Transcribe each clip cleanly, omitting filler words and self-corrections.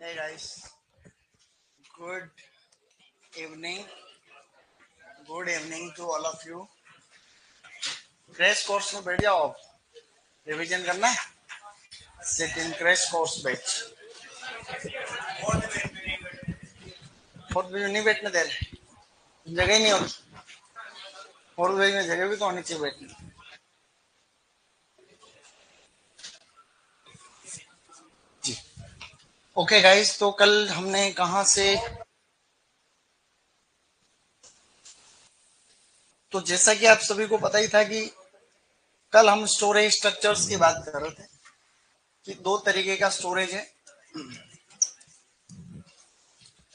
Hey guys, good evening. Good evening to all of you. Crash course में बैठ जाओ. Revision करना है. Sit in crash course batch. Fourth page में नहीं बैठने दे रहे. जगह ही नहीं होती. फोर्थ पेज में जगह भी तो होनी चाहिए बैठने. जी. ओके गाइस, तो कल हमने कहाँ से, तो जैसा कि आप सभी को पता ही था कि कल हम स्टोरेज स्ट्रक्चर्स की बात कर रहे थे कि दो तरीके का स्टोरेज है.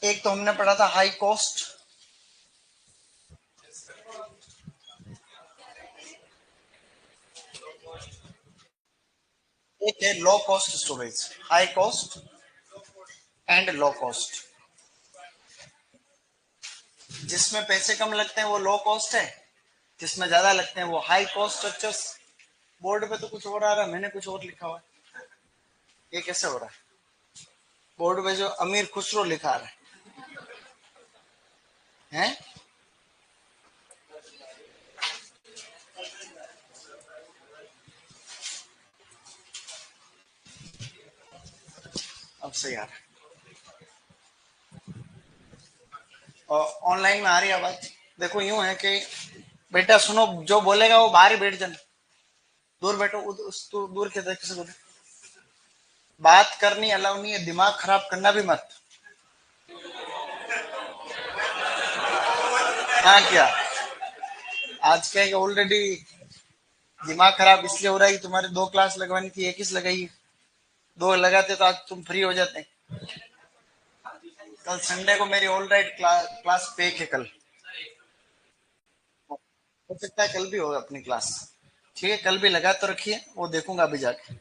एक तो हमने पढ़ा था हाई कॉस्ट, एक है low cost storage. High cost and low cost. जिसमें पैसे कम लगते हैं वो लो कॉस्ट है, जिसमें ज्यादा लगते हैं वो हाई कॉस्ट स्ट्रक्चर्स. बोर्ड पे तो कुछ और आ रहा है, मैंने कुछ और लिखा हुआ है. ये कैसे हो रहा है? बोर्ड पे जो अमीर खुसरो लिखा रहा है हैं? अब सही आ रहा है. और ऑनलाइन में आ रही है आवाज. देखो यूं है कि बेटा सुनो, जो बोलेगा वो बाहर ही बैठ जाना. दूर बैठो. दूर के तरीके से बोले. बात करनी अलाउ नहीं है, दिमाग खराब करना भी मत. हाँ क्या आज क्या है, ऑलरेडी दिमाग खराब इसलिए हो रहा है कि तुम्हारे दो क्लास लगवानी थी, एक ही लगाई. दो लगाते तो आज तुम फ्री हो जाते. कल संडे को मेरी ऑल राइट क्लास पेक है. कल हो सकता है कल भी होगा अपनी क्लास. ठीक है, कल भी लगा तो रखिए, वो देखूंगा अभी जाके.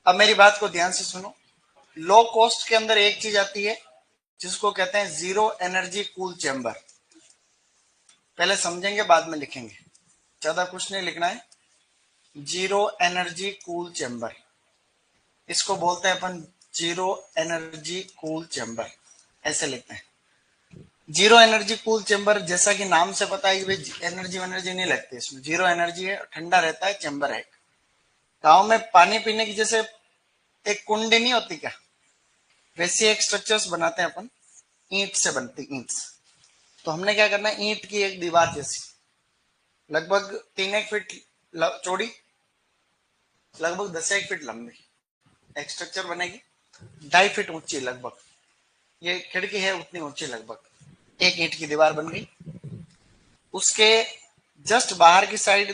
अब मेरी बात को ध्यान से सुनो. लो कॉस्ट के अंदर एक चीज आती है जिसको कहते हैं जीरो एनर्जी कूल चैम्बर. पहले समझेंगे बाद में लिखेंगे, ज्यादा कुछ नहीं लिखना है. जीरो एनर्जी कूल चैम्बर, इसको बोलते हैं अपन जीरो एनर्जी कूल चैम्बर. ऐसे लिखते हैं जीरो एनर्जी कूल चैम्बर. जैसा कि नाम से पता है कि भाई एनर्जी एनर्जी नहीं लगती इसमें. जीरो एनर्जी है, ठंडा रहता है, चैम्बर है. गाँव में पानी पीने की जैसे एक कुंडी नहीं होती क्या, वैसे एक स्ट्रक्चर्स बनाते हैं अपन. ईंट से बनती ईंट. तो हमने क्या करना है, ईंट की एक दीवार जैसी लगभग 3 एक फीट चौड़ी, लगभग 10 एक फीट लंबी एक स्ट्रक्चर बनेगी. 2.5 फीट ऊंची लगभग. ये खिड़की है उतनी ऊंची लगभग. एक ईंट की दीवार बन गई. उसके जस्ट बाहर की साइड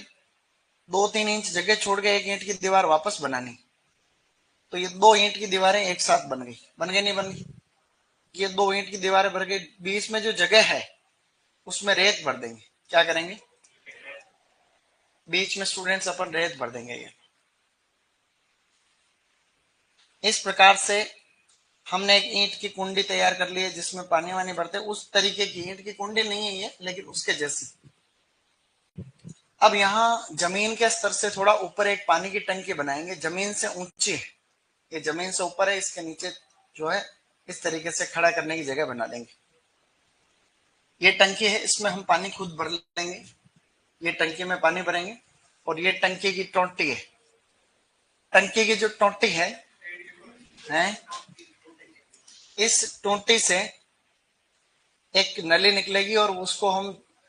2-3 इंच जगह छोड़ के एक ईंट की दीवार वापस बनानी. तो ये दो ईंट की दीवारें एक साथ बन गई. बन गई नहीं बन गई? ये दो ईंट की दीवारें भर गई. बीच में जो जगह है उसमें रेत भर देंगे. क्या करेंगे? बीच में स्टूडेंट्स अपन रेत भर देंगे. ये इस प्रकार से हमने एक ईंट की कुंडी तैयार कर ली है जिसमें पानी वानी भरते. उस तरीके की ईंट की कुंडी नहीं है ये, लेकिन उसके जैसी. अब यहाँ जमीन के स्तर से थोड़ा ऊपर एक पानी की टंकी बनाएंगे. जमीन से ऊंची है, ये जमीन से ऊपर है. इसके नीचे जो है इस तरीके से खड़ा करने की जगह बना देंगे. ये टंकी है, इसमें हम पानी खुद भर लेंगे. ये टंकी में पानी भरेंगे. और ये टंकी की टोंटी है. टंकी की जो टोंटी है इस टोंटी से एक नली निकलेगी और उसको हम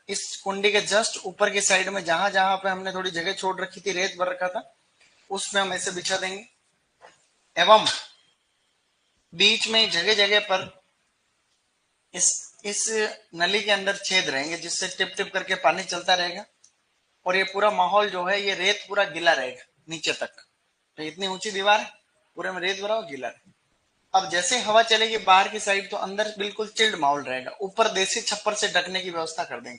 इस कुंडी के जस्ट ऊपर की साइड में जहां जहां पे हमने थोड़ी जगह छोड़ रखी थी, रेत भर रखा था, उसमें हम ऐसे बिछा देंगे. एवं बीच में जगह जगह पर इस नली के अंदर छेद रहेंगे जिससे टिप टिप करके पानी चलता रहेगा. और ये पूरा माहौल जो है, ये रेत पूरा गीला रहेगा नीचे तक. तो इतनी ऊंची दीवार है, पूरे में रेत भरा हो, गीला है. अब जैसे हवा चलेगी बाहर की साइड तो अंदर बिल्कुल चिल्ड माहौल रहेगा. ऊपर देसी छप्पर से ढकने की व्यवस्था कर देंगे.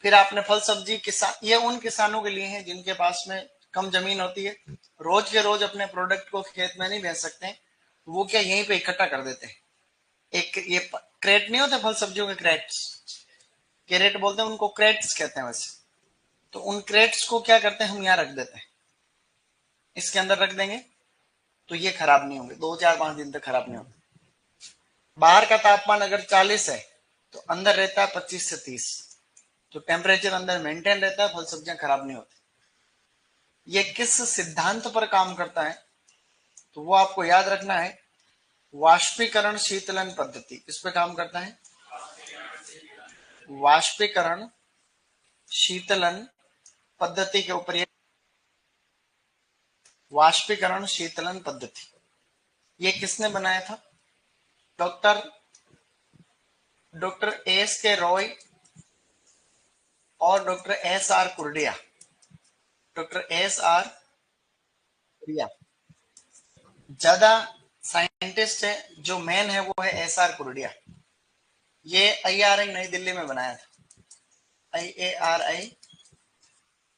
फिर आपने फल सब्जी किसान, ये उन किसानों के लिए है जिनके पास में कम जमीन होती है, रोज के रोज अपने प्रोडक्ट को खेत में नहीं बेच सकते. वो क्या यहीं पे इकट्ठा कर देते हैं. एक ये क्रेट नहीं होते फल सब्जियों के, क्रेट्स, कैरेट बोलते हैं उनको, क्रेट्स कहते हैं वैसे. तो उन क्रेट्स को क्या करते हैं, हम यहाँ रख देते हैं, इसके अंदर रख देंगे. तो ये खराब नहीं होंगे, 2 4 5 दिन तक खराब नहीं होंगे। बाहर का तापमान अगर 40 है तो अंदर रहता है 25 से 30, तो टेम्परेचर अंदर मेंटेन रहता है, फल सब्जियां खराब नहीं होती। ये किस सिद्धांत पर काम करता है तो वो आपको याद रखना है, वाष्पीकरण शीतलन पद्धति। किस पे काम करता है? वाष्पीकरण शीतलन पद्धति के ऊपर ये वाष्पीकरण शीतलन पद्धति ये किसने बनाया था? डॉक्टर डॉक्टर एस के रॉय और doctor S R Kurdia. Doctor S R Kurdia ज्यादा साइंटिस्ट है, जो मेन है वो है एस आर कुर्डिया। ये IRI नई दिल्ली में बनाया था, IARI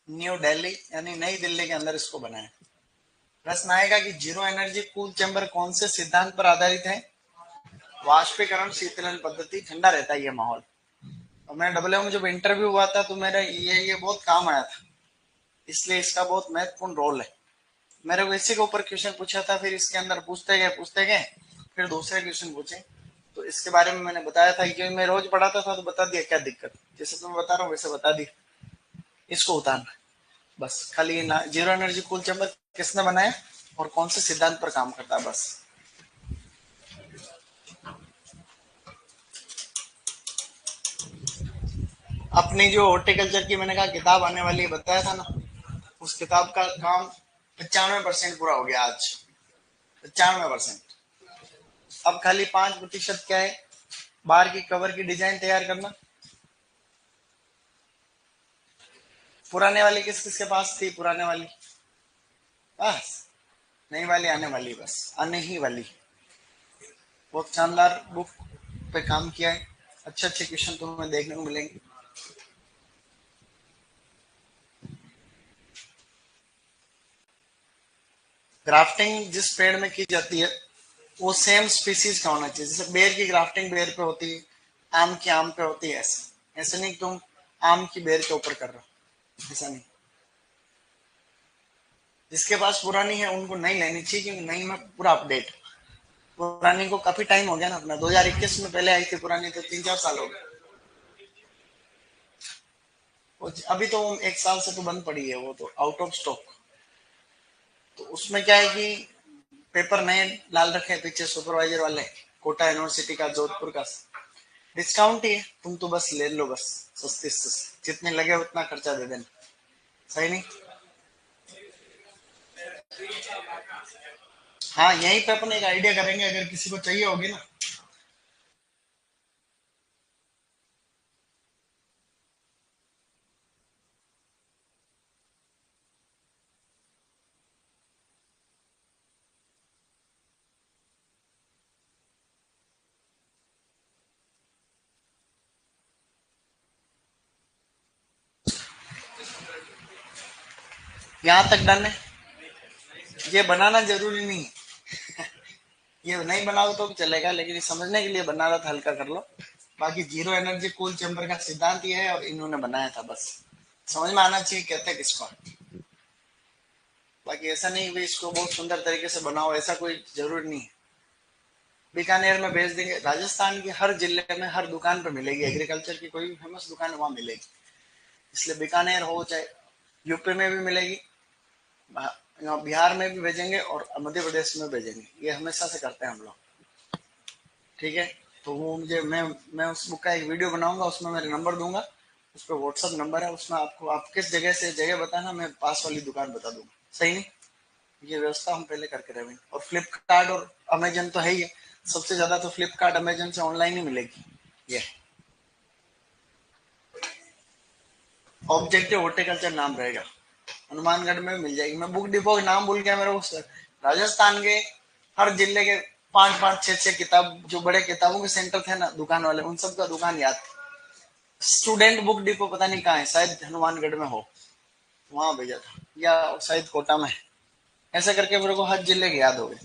न्यू दिल्ली यानी नई दिल्ली के अंदर इसको बनाया। प्रश्न आएगा कि जीरो एनर्जी कूल चैम्बर कौन से सिद्धांत पर आधारित है? वाष्पीकरण शीतलन पद्धति। ठंडा रहता है ये माहौल। और मैं डब्ल्यू में जब इंटरव्यू हुआ था तो मेरा ये बहुत काम आया था, इसलिए इसका बहुत महत्वपूर्ण रोल है। मेरे को इसी के ऊपर क्वेश्चन पूछा था, फिर इसके अंदर पूछते गए, फिर दूसरे क्वेश्चन पूछे, तो इसके बारे में मैंने बताया था कि मैं रोज पढ़ाता था तो बता दिया क्या दिक्कत, जैसे तुम्हें बता रहा हूँ वैसे बता दी। इसको उतारना बस, खाली ना जीरो एनर्जी कूल चैम्बर किसने बनाया और कौन से सिद्धांत पर काम करता है, बस। अपनी जो हॉर्टिकल्चर की मैंने कहा किताब आने वाली है, बताया था ना, उस किताब का काम 95% पूरा हो गया आज। 95%। अब खाली 5% क्या है? बाहर की कवर की डिजाइन तैयार करना। पुराने वाली किस किस के पास थी? पुराने वाली बस, नई वाली आने वाली, बस आने ही वाली। बहुत शानदार बुक पे काम किया है, अच्छे अच्छे क्वेश्चन तुम्हें देखने को मिलेंगे। ग्राफ्टिंग जिस पेड़ में की जाती है वो सेम स्पीसीज का होना चाहिए। जैसे बेर की ग्राफ्टिंग बेर पे होती है, आम की आम पे होती है, ऐसे ऐसे नहीं तुम आम की बेर के ऊपर कर रहे हो, ऐसा नहीं। जिसके पास पुरानी है उनको नहीं लेनी चाहिए, क्योंकि नहीं में पूरा अपडेट। पुरानी को काफी टाइम हो गया ना, अपना 2021 में पहले आई थी पुरानी, तो 3 4 साल हो गए। अभी तो 1 साल से तो बंद पड़ी है, वो तो आउट ऑफ स्टॉक। तो उसमें क्या है कि पेपर नए डाल रखे हैं पीछे सुपरवाइजर वाले, कोटा यूनिवर्सिटी का, जोधपुर का। डिस्काउंट ही है, तुम तो बस ले लो, बस सस्ती सस्ती, जितने लगे उतना खर्चा दे देना, सही नहीं? हाँ, यहीं पे अपन एक आइडिया करेंगे, अगर किसी को चाहिए होगी ना। यहाँ तक डन है। ये बनाना जरूरी नहीं है। ये नहीं बनाओ तो भी चलेगा, लेकिन ये समझने के लिए बना रहा था, हल्का कर लो। बाकी जीरो एनर्जी कूल चैम्बर का सिद्धांत ये है और इन्होंने बनाया था, बस समझ में आना चाहिए कहते हैं किसको। बाकी ऐसा नहीं भी इसको बहुत सुंदर तरीके से बनाओ, ऐसा कोई जरूरी नहीं है। बीकानेर में भेज देंगे, राजस्थान के हर जिले में हर दुकान पर मिलेगी, एग्रीकल्चर की कोई भी फेमस दुकान है वहां मिलेगी। इसलिए बीकानेर हो चाहे यूपी में भी मिलेगी, यहाँ बिहार में भी भेजेंगे और मध्य प्रदेश में भेजेंगे, ये हमेशा से करते हैं हम लोग। ठीक है, तो वो मैं उस बुक का एक वीडियो बनाऊंगा, उसमें मेरे नंबर दूंगा, उस पर व्हाट्सअप नंबर है, उसमें आपको आप किस जगह से जगह बताना, मैं पास वाली दुकान बता दूंगा, सही नहीं? ये व्यवस्था हम पहले करके रहेंगे। और फ्लिपकार्ट और अमेजन तो है ही है, सबसे ज्यादा तो फ्लिपकार्ट अमेजन से ऑनलाइन ही मिलेगी ये। ऑब्जेक्टिव हॉर्टिकल्चर नाम रहेगा, हनुमानगढ़ में मिल जाएगी। मैं बुक डिपो के नाम भूल गया मेरे को, राजस्थान के हर जिले के 5 5 6 6 किताब, जो बड़े किताबों के सेंटर थे ना दुकान वाले, उन सब का दुकान याद थी। स्टूडेंट बुक डिपो पता नहीं कहाँ है, शायद हनुमानगढ़ में हो, वहां भेजा था, या शायद कोटा में है। ऐसा करके मेरे को हर जिले के याद हो गए।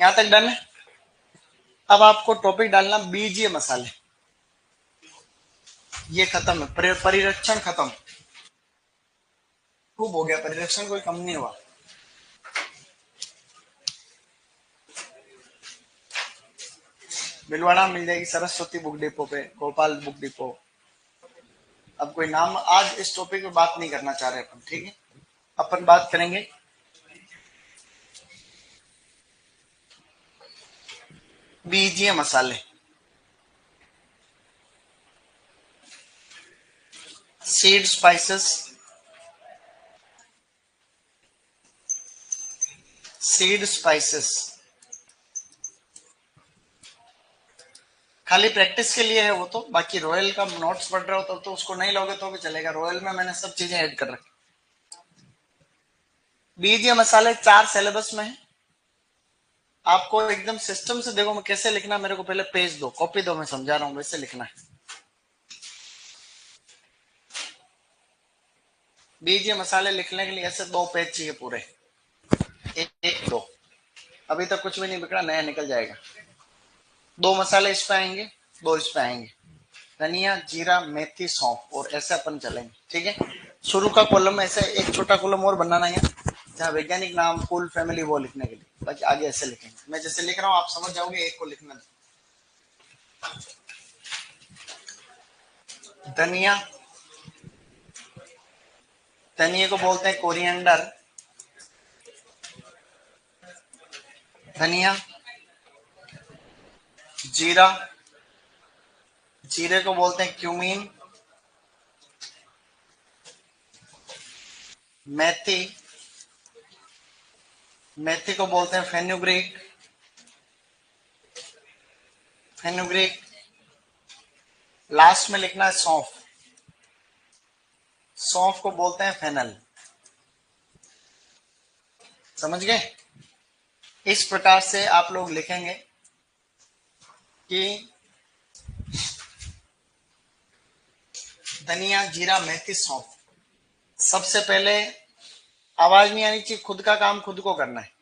यहाँ तक डन है। अब आपको टॉपिक डालना बीजीय मसाले। ये खत्म है, परिरक्षण खत्म, खूब हो गया परिरक्षण, कोई कम नहीं हुआ। भिलवाड़ा मिल जाएगी सरस्वती बुक डिपो पे, गोपाल बुक डिपो। अब कोई नाम, आज इस टॉपिक पे बात नहीं करना चाह रहे अपन, ठीक है। अपन बात करेंगे बीजीय मसाले, सीड स्पाइसेस, सीड स्पाइसेस। खाली प्रैक्टिस के लिए है वो तो, बाकी रॉयल का नोट्स पढ़ रहे हो तो उसको नहीं लोगे तो भी चलेगा। रॉयल में मैंने सब चीजें ऐड कर रखी। बीजीय मसाले 4 सिलेबस में है। आपको एकदम सिस्टम से देखो मैं कैसे लिखना, मेरे को पहले पेज दो, कॉपी दो, मैं समझा रहा हूं वैसे लिखना है। बीजीय मसाले लिखने के लिए ऐसे 2 पेज चाहिए पूरे, एक दो। अभी तक कुछ भी नहीं बिगड़ा, नया निकल जाएगा। 2 मसाले इस पे आएंगे, 2 इस पे आएंगे, धनिया, जीरा, मेथी, सौंफ, और ऐसे अपन चलेंगे, ठीक है। शुरू का कॉलम ऐसे एक छोटा कॉलम और बनाना है जहाँ वैज्ञानिक नाम, फुल फैमिली, वो लिखने के लिए। बाकी आगे ऐसे लिखेंगे, मैं जैसे लिख रहा हूँ आप समझ जाओगे, एक को लिखना। धनिया, धनिया को बोलते हैं कोरिएंडर। धनिया, जीरा, जीरे को बोलते हैं क्यूमीन। मेथी, मेथी को बोलते हैं फेनुग्रीक, फेनुग्रीक। लास्ट में लिखना है सौंफ, सौंफ को बोलते हैं फेनल। समझ गए। इस प्रकार से आप लोग लिखेंगे कि धनिया, जीरा, मेथी, सौंफ। सबसे पहले आवाज नहीं आनी चाहिए, खुद का काम खुद को करना है।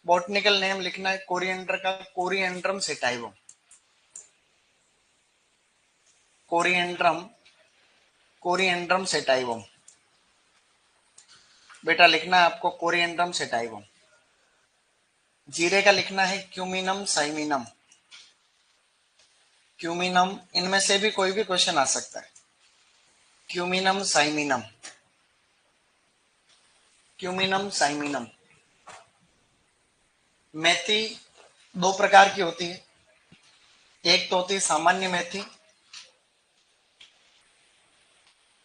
बॉटनिकल नेम लिखना है कोरिएंडर का, coriandrum sativum, coriandrum, coriandrum sativum. बेटा लिखना है आपको कोरिएंड्रम सेटाइवम। जीरे का लिखना है क्यूमिनम साइमिनम, क्यूमिनम। इनमें से भी कोई भी क्वेश्चन आ सकता है। क्यूमिनम साइमिनम, क्यूमिनम साइमिनम। मेथी 2 प्रकार की होती है, एक तो होती है सामान्य मेथी,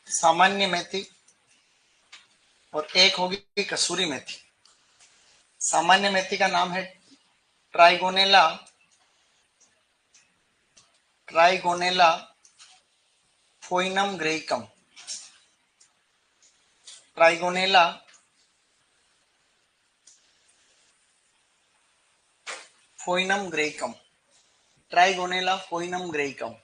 सामान्य मेथी, और एक होगी कसूरी मेथी। सामान्य मेथी का नाम है ट्राइगोनेला, ट्राइगोनेला फोइनम ग्रेइकम, ट्राइगोनेला फोइनम ग्रेइकम, ट्राइगोनेला फोइनम ग्रेइकम।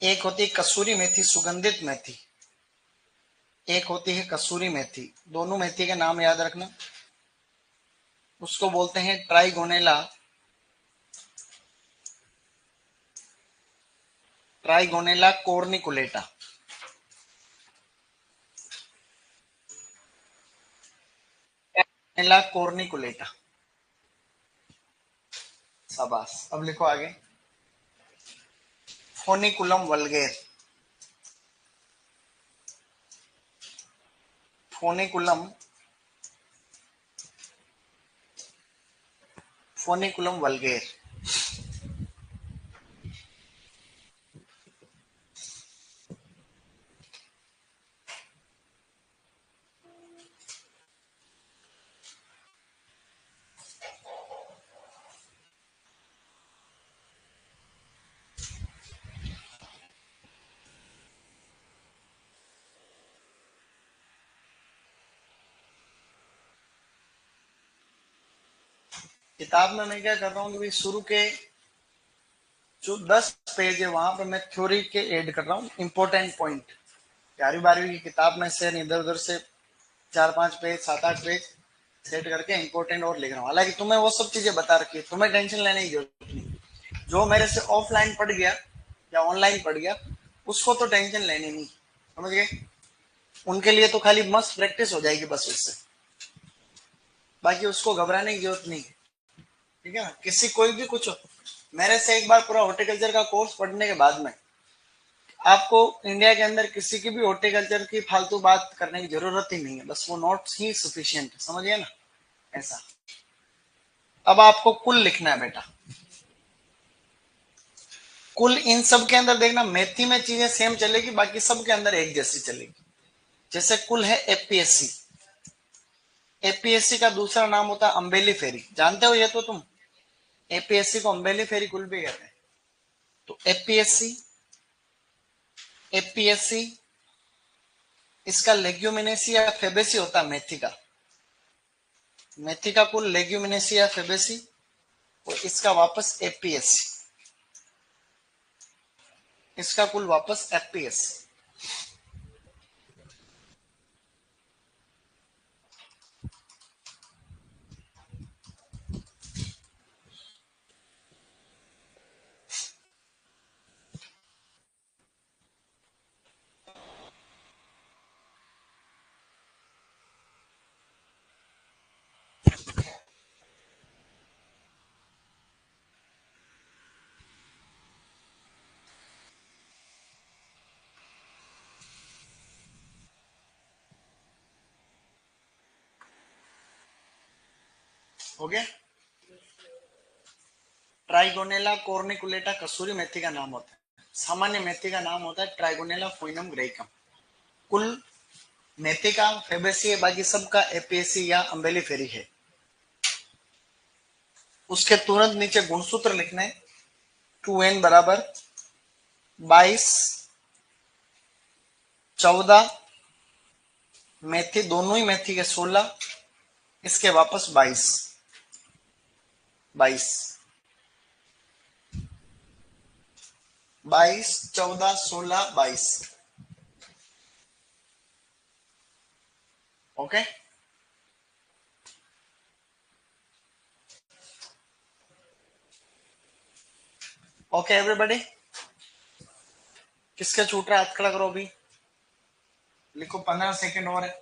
एक होती है कसूरी मेथी, सुगंधित मेथी, एक होती है कसूरी मेथी। दोनों मेथी के नाम याद रखना। उसको बोलते हैं ट्राइगोनेला, ट्राइगोनेला कोर्निकुलेटा। ट्राइगोनेला कोर्निकुलेटा। शाबाश। अब लिखो आगे, फोनिकुलम वल्गेर, फोनिकुलम, फोनिकुलम वल्गेर। किताब में मैं क्या कर रहा हूँ कि शुरू के जो 10 पेज है वहां पर मैं थ्योरी के ऐड कर रहा हूँ, इंपॉर्टेंट पॉइंट। 11वीं 12वीं की किताब में से इधर उधर से 4-5 पेज, 7-8 पेज सेट करके इंपॉर्टेंट और लिख रहा हूँ। हालांकि तुम्हें वो सब चीजें बता रखी है, तुम्हें टेंशन लेने की जरूरत नहीं। जो मेरे से ऑफलाइन पढ़ गया या ऑनलाइन पढ़ गया उसको तो टेंशन लेनी नहीं, समझ गए। उनके लिए तो खाली मस्त प्रैक्टिस हो जाएगी बस उससे, बाकी उसको घबराने की जरूरत नहीं। ठीक है ना, किसी कोई भी कुछ हो, मेरे से एक बार पूरा हॉर्टिकल्चर का कोर्स पढ़ने के बाद में आपको इंडिया के अंदर किसी की भी हॉर्टिकल्चर की फालतू बात करने की जरूरत ही नहीं है, बस वो नोट्स ही सफिशियंट है, समझिए ना ऐसा। अब आपको कुल लिखना है बेटा, कुल इन सब के अंदर देखना मेथी में चीजें सेम चलेगी, बाकी सब के अंदर एक जैसी चलेगी। जैसे कुल है एपीएससी, एपीएससी का दूसरा नाम होता है अम्बेली फेरी, जानते हो ये तो तुम, एपीएससी को अम्बेली फेरी कुल भी कहते हैं। तो एपीएससी, एपीएससी इसका लेग्यूमिनेसी या फेबेसी होता है मेथी का, मेथी का कुल लेग्यूमिनेसी या फेबेसी, और इसका वापस एपीएससी, इसका कुल वापस एपीएससी। हो गया। ट्राइगोनेला कॉर्निकुलेटा कसूरी मेथी का नाम होता है, सामान्य मेथी का नाम होता है ट्राइगोनेला फोइनम ग्रेइकम। कुल मेथी का फेबेसी है, बाकी सबका एपीएससी या अम्बेली फेरी है। उसके तुरंत नीचे गुणसूत्र लिखने, 2n बराबर 22, 14, मेथी दोनों ही मेथी के 16, इसके वापस 22, 22, 22, 14, 16, 22। ओके, ओके एवरीबॉडी, किसके छूट रहा है हाथ खड़ा करो अभी, लिखो 15 सेकंड और है।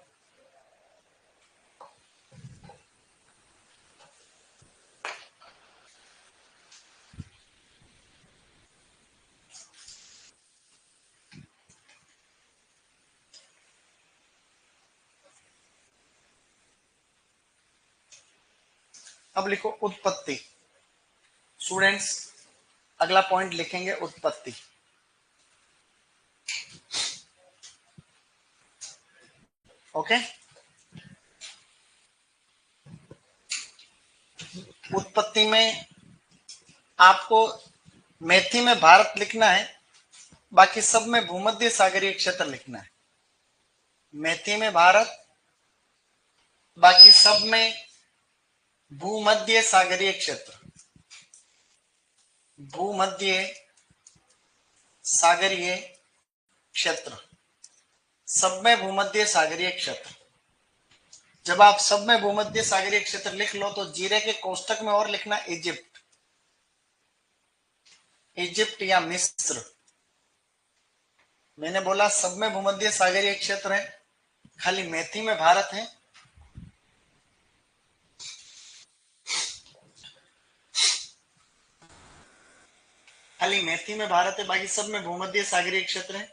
अब लिखो उत्पत्ति, स्टूडेंट्स अगला पॉइंट लिखेंगे उत्पत्ति। ओके, उत्पत्ति में आपको मेथी में भारत लिखना है, बाकी सब में भूमध्य सागरीय क्षेत्र लिखना है। मेथी में भारत, बाकी सब में भूमध्य सागरीय क्षेत्र, भूमध्य सागरीय क्षेत्र, सब में भूमध्य सागरीय क्षेत्र। जब आप सब में भूमध्य सागरीय क्षेत्र लिख लो तो जीरे के कोष्टक में और लिखना इजिप्ट, इजिप्ट या मिस्र। मैंने बोला सब में भूमध्य सागरीय क्षेत्र है, खाली मेथी में भारत है, खाली मेथी में भारत है, बाकी सब में भूमध्य सागरीय क्षेत्र है।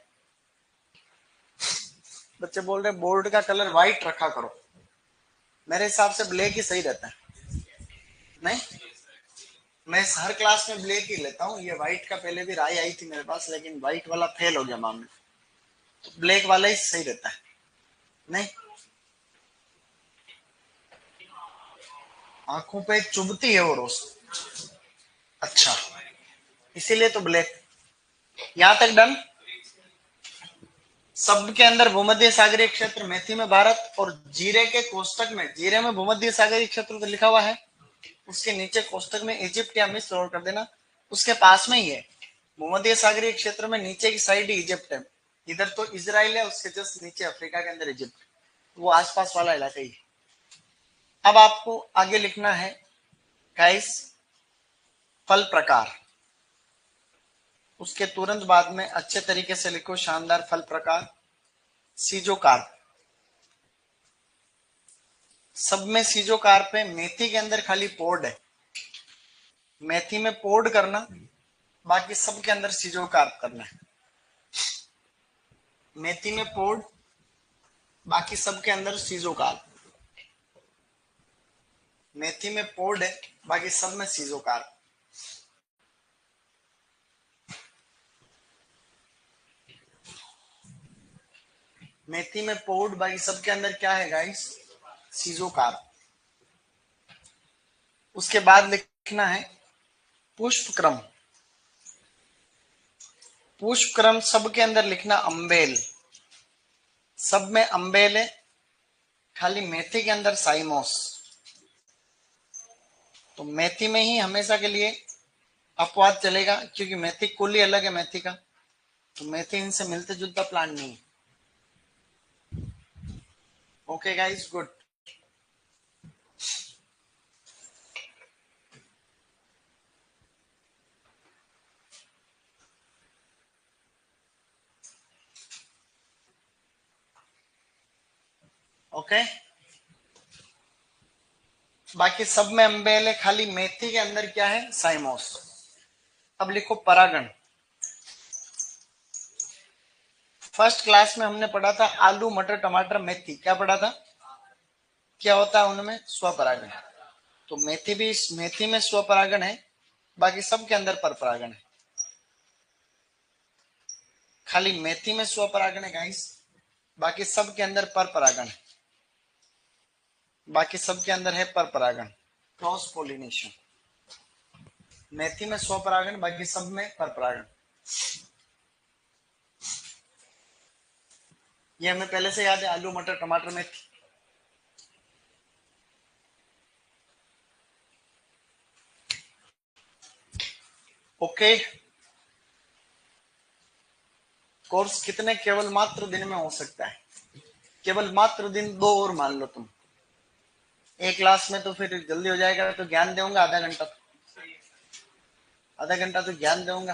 बच्चे बोल रहे बोर्ड का कलर व्हाइट रखा करो, मेरे हिसाब से ब्लैक ही सही रहता है। नहीं, मैं हर क्लास में ब्लैक ही लेता हूँ, ये व्हाइट का पहले भी राय आई थी मेरे पास, लेकिन व्हाइट वाला फेल हो गया मामले, तो ब्लैक वाला ही सही रहता है। नहीं, आंखों पे चुभती है वो रोज, अच्छा, इसीलिए तो ब्लैक। यहां तक डन। शब्द के अंदर भूमध्य सागरीय क्षेत्र, मेथी में भारत, और जीरे के कोष्टक में, जीरे में भूमध्य सागरीय क्षेत्र तो लिखा हुआ है, उसके नीचे कोष्टक में इजिप्ट या मिस्र और कर देना, उसके पास में ही है भूमध्य सागरीय क्षेत्र में, नीचे की साइड ही इजिप्ट है, इधर तो इजराइल है, उसके जस्ट नीचे अफ्रीका के अंदर इजिप्ट, वो आसपास वाला इलाका ही। अब आपको आगे लिखना है गाइस फल प्रकार, उसके तुरंत बाद में अच्छे तरीके से लिखो शानदार फल प्रकार, सीजोकार्प। सब में सीजोकार्प है, मेथी के अंदर खाली पोड है, मेथी में पोड करना, बाकी सबके अंदर सीजो कार्प करना है। मेथी में पोड, बाकी सबके अंदर सीजो कार्प। मेथी में पोड है, बाकी सब में सीजो कार्प। मेथी में पोड, बाकी सबके अंदर क्या है गाइस? सीजो कार्प। उसके बाद लिखना है पुष्प क्रम। पुष्प क्रम सबके अंदर लिखना अम्बेल। सब में अम्बेल है, खाली मेथी के अंदर साइमोस। तो मेथी में ही हमेशा के लिए अपवाद चलेगा, क्योंकि मेथी कुल ही अलग है मेथी का। तो मेथी इनसे मिलते जुलता प्लांट नहीं है। Okay guys, good. ओके, बाकी सब में अम्बेल है, खाली मेथी के अंदर क्या है? साइमोस। अब लिखो परागण। फर्स्ट क्लास में हमने पढ़ा था आलू मटर टमाटर मेथी, क्या पढ़ा था? क्या होता है उनमें? स्वपरागण। तो मेथी भी, मेथी में स्वपरागण है, बाकी सब के अंदर परपरागण है। खाली मेथी में स्वपरागण है गाइस, बाकी सब के अंदर परपरागण है। बाकी सब के अंदर है परपरागण, क्रॉस पोलिनेशन। मेथी में स्वपरागण, बाकी सब में परपरागण। ये हमें पहले से याद है, आलू मटर टमाटर मेथी। ओके, कोर्स कितने? केवल मात्र दिन में हो सकता है, केवल मात्र दिन। दो और मान लो तुम। एक क्लास में तो फिर जल्दी हो जाएगा, तो ज्ञान दूंगा आधा घंटा। आधा घंटा तो ज्ञान दूंगा।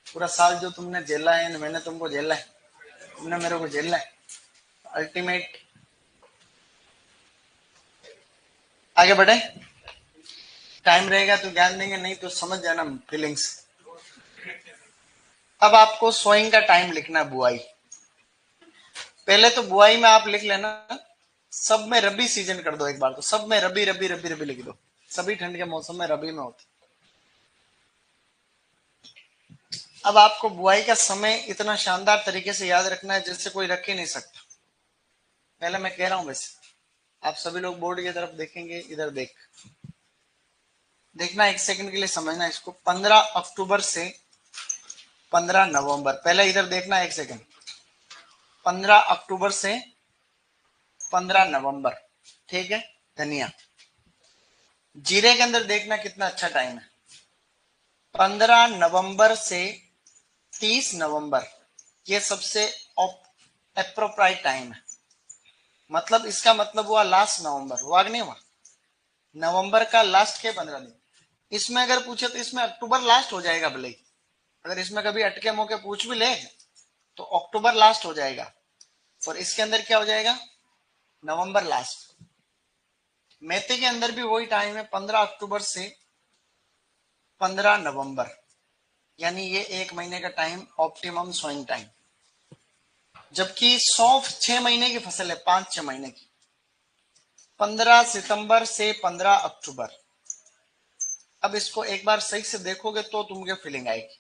पूरा साल जो तुमने झेला है, मैंने तुमको झेला है, तुमने मेरे को झेलना है। अल्टीमेट। आगे बढ़े, टाइम रहेगा तो ज्ञान देंगे, नहीं तो समझ जाना फीलिंग्स। अब आपको सोइंग का टाइम लिखना है, बुआई। पहले तो बुआई में आप लिख लेना, सब में रबी सीजन कर दो एक बार, तो सब में रबी रबी रबी रबी लिख दो। सभी ठंड के मौसम में रबी में होती। अब आपको बुआई का समय इतना शानदार तरीके से याद रखना है जैसे कोई रख ही नहीं सकता। पहले मैं कह रहा हूं, वैसे आप सभी लोग बोर्ड की तरफ देखेंगे, इधर देखना, एक सेकंड के लिए समझना इसको। 15 अक्टूबर से 15 नवंबर, पहले इधर देखना एक सेकंड। 15 अक्टूबर से 15 नवंबर, ठीक है। धनिया, जीरे के अंदर देखना कितना अच्छा टाइम है। 15 नवंबर से 30 नवंबर, ये सबसे अप्रोप्राइट टाइम है। मतलब इसका मतलब हुआ लास्ट नवंबर, हुआ कि नहीं हुआ? नवंबर का लास्ट के 15 दिन। इसमें अगर पूछे तो इसमें अक्टूबर लास्ट हो जाएगा भले ही। अगर इसमें कभी अटके मौके पूछ भी ले तो अक्टूबर लास्ट हो जाएगा, और इसके अंदर क्या हो जाएगा? नवंबर लास्ट। मेथी के अंदर भी वही टाइम है, 15 अक्टूबर से 15 नवंबर, यानी ये एक महीने का टाइम, ऑप्टिमम सोइंग टाइम। जबकि सौंफ 6 महीने की फसल है, 5-6 महीने की। 15 सितंबर से 15 अक्टूबर। अब इसको एक बार सही से देखोगे तो तुमको फीलिंग आएगी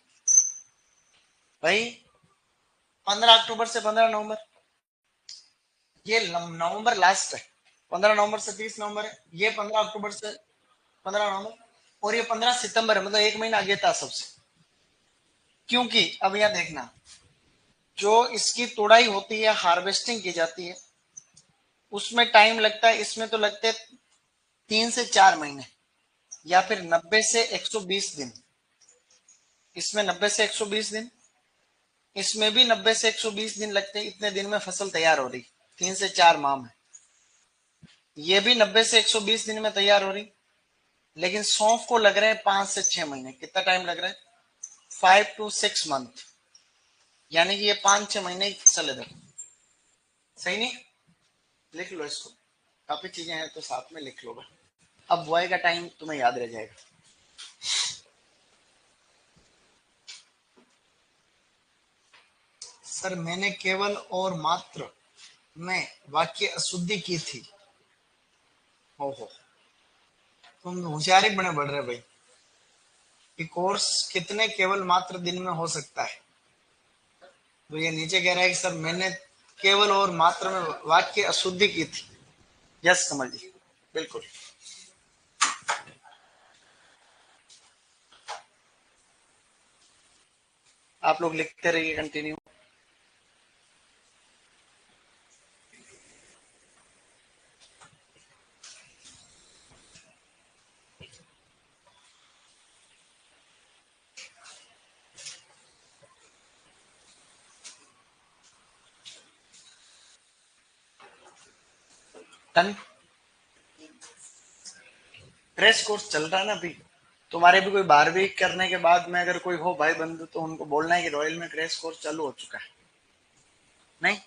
भाई। 15 अक्टूबर से 15 नवंबर, ये नवंबर लास्ट है। 15 नवंबर से 30 नवंबर है, ये 15 अक्टूबर से 15 नवंबर, और ये 15 सितंबर है, मतलब एक महीना आगे था सबसे। क्योंकि अब यहां देखना, जो इसकी तोड़ाई होती है, हार्वेस्टिंग की जाती है, उसमें टाइम लगता है। इसमें तो लगते हैं 3 से 4 महीने, या फिर 90 से 120 दिन। इसमें 90 से 120 दिन, इसमें भी 90 से 120 दिन लगते हैं। इतने दिन में फसल तैयार हो रही, 3 से 4 माह में। ये भी 90 से 120 दिन में तैयार हो रही। लेकिन सौंफ को लग रहे हैं 5 से 6 महीने। कितना टाइम लग रहा है? 5 to 6 मंथ, यानी कि ये 5-6 महीने की फसल है। देखो, सही नहीं? लिख लो इसको, काफी चीजें हैं तो साथ में लिख लो। अब बुआई का टाइम तुम्हें याद रह जाएगा। सर मैंने केवल और मात्र में वाक्य अशुद्धि की थी। ओहो, तुम होशियार ही बने बढ़ रहे भाई। ये कोर्स कितने केवल मात्र दिन में हो सकता है? तो ये नीचे कह रहा है कि सर मैंने केवल और मात्र में वाक्य अशुद्धि की थी। यस कमल जी, बिल्कुल। आप लोग लिखते रहिए, कंटिन्यू। टन क्रैश कोर्स चल रहा है ना अभी। तुम्हारे भी कोई 12वीं करने के बाद में अगर कोई हो भाई बंधु तो उनको बोलना है कि रॉयल में क्रैश कोर्स चालू हो चुका है। नहीं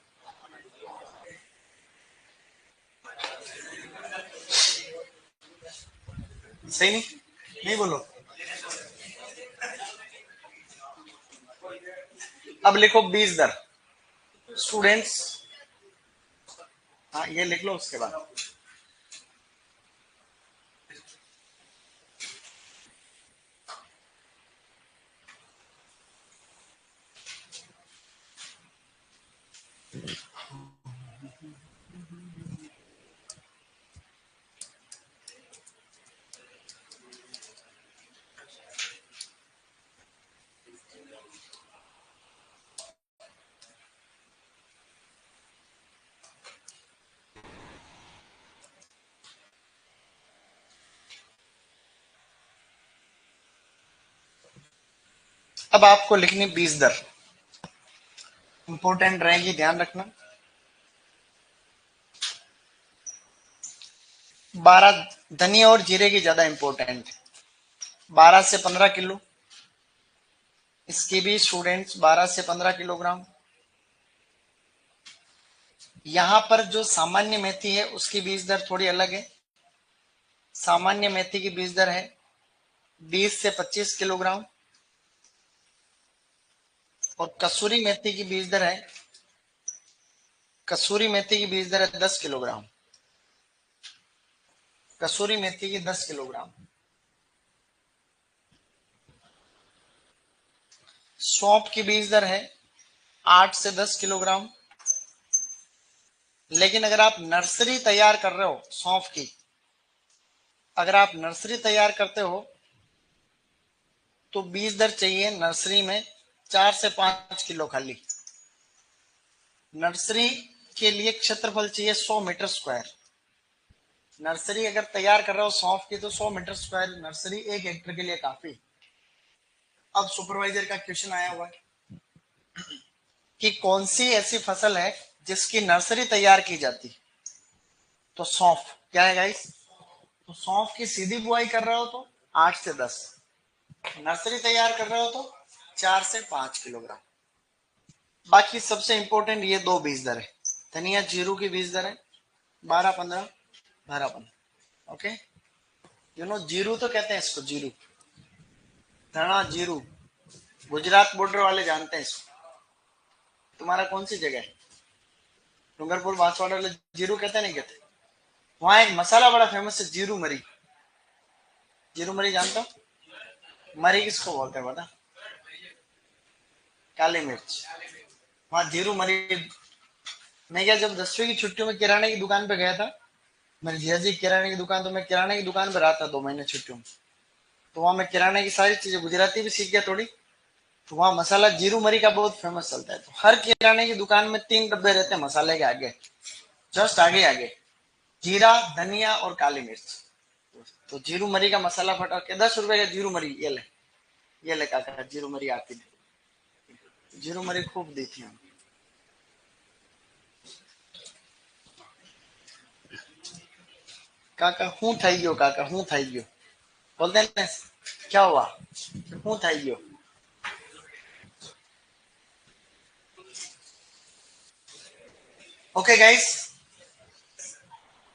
सही नहीं, नहीं बोलो। अब लिखो 20 दर स्टूडेंट्स। हाँ ये लिख लो उसके बाद। अब आपको लिखनी 20 दर, इंपॉर्टेंट रहेगी, ध्यान रखना। 12 धनिया और जीरे की ज्यादा इंपॉर्टेंट है। 12 से 15 किलो, इसकी भी स्टूडेंट्स 12 से 15 किलोग्राम। यहां पर जो सामान्य मेथी है उसकी बीज दर थोड़ी अलग है। सामान्य मेथी की बीज दर है 20 से 25 किलोग्राम और कसूरी मेथी की बीज दर है, कसूरी मेथी की बीज दर है 10 किलोग्राम। कसूरी मेथी की 10 किलोग्राम। सौंफ की बीज दर है 8 से 10 किलोग्राम। लेकिन अगर आप नर्सरी तैयार कर रहे हो सौंफ की, अगर आप नर्सरी तैयार करते हो तो बीज दर चाहिए नर्सरी में 4 से 5 किलो खाली। नर्सरी के लिए क्षेत्रफल चाहिए 100 मीटर स्क्वायर। नर्सरी अगर तैयार कर रहे हो सौंफ की तो 100 मीटर स्क्वायर नर्सरी 1 हेक्टर के लिए काफी। अब सुपरवाइजर का क्वेश्चन आया हुआ है कि कौन सी ऐसी फसल है जिसकी नर्सरी तैयार की जाती, तो सौंफ। क्या है गाइस? तो सौंफ की सीधी बुआई कर रहे हो तो 8 से 10, नर्सरी तैयार कर रहे हो तो 4 से 5 किलोग्राम। बाकी सबसे इंपॉर्टेंट ये दो बीज दर है। धनिया जीरू की बीज दर है 12-15, 12-15। ओके, यू नो जीरू तो कहते हैं इसको, जीरू, धना जीरू। गुजरात बॉर्डर वाले जानते हैं इसको। तुम्हारा कौन सी जगह है? डूंगरपुर बांसवाड़ा वाले जीरू कहते नहीं कहते? वहां एक मसाला बड़ा फेमस है, जीरू मरी। जीरू मरी जानते हो? मरी किसको बोलते हैं बता? काली मिर्च। वहां जीरू मरी। मैं क्या जब 10वीं की छुट्टियों में किराने की दुकान पे गया था, मेरे जिया जी किराने की दुकान, तो मैं किराने की दुकान पे रहा था 2 महीने छुट्टियों में। तो वहां मैं किराने की सारी चीजें गुजराती भी सीख गया थोड़ी। तो वहाँ मसाला जीरू मरी का बहुत फेमस चलता है। तो हर किराने की दुकान में 3 डब्बे रहते हैं मसाले के आगे, जस्ट आगे आगे, जीरा, धनिया और काली मिर्च। तो जीरू मरी का मसाला फटा के 10 रुपए का जीरू मरी, ये ले काका जीरू मरी आती थी। जीरू मरी खूब दी थी हम। काका हूँ थाई गयो, काका हूँ थाई गयो बोलते हैं ना। क्या हुआ? हूँ थाई गयो। ओके गाइस,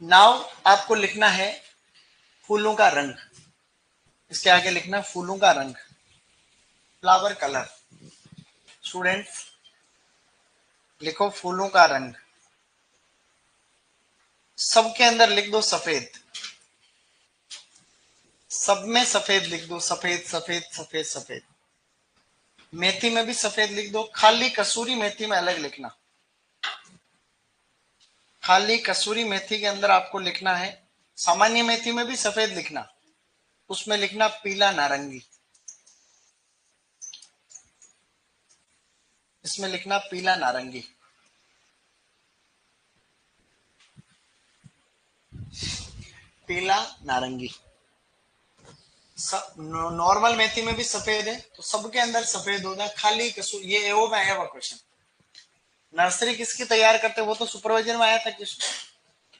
नाउ आपको लिखना है फूलों का रंग। इसके आगे लिखना फूलों का रंग, फ्लावर कलर। स्टूडेंट्स लिखो फूलों का रंग, सबके अंदर लिख दो सफेद, सब में सफेद लिख दो, सफेद सफेद सफेद सफेद। मेथी में भी सफेद लिख दो, खाली कसूरी मेथी में अलग लिखना। खाली कसूरी मेथी के अंदर आपको लिखना है, सामान्य मेथी में भी सफेद लिखना, उसमें लिखना पीला नारंगी, इसमें लिखना पीला नारंगी। पीला नारंगी। नॉर्मल मेथी में भी सफेद है तो सबके अंदर सफेद होगा, खाली कसूर। ये एओ में आया हुआ क्वेश्चन। नर्सरी किसकी तैयार करते वो तो सुपरवाइजर में आया था किस,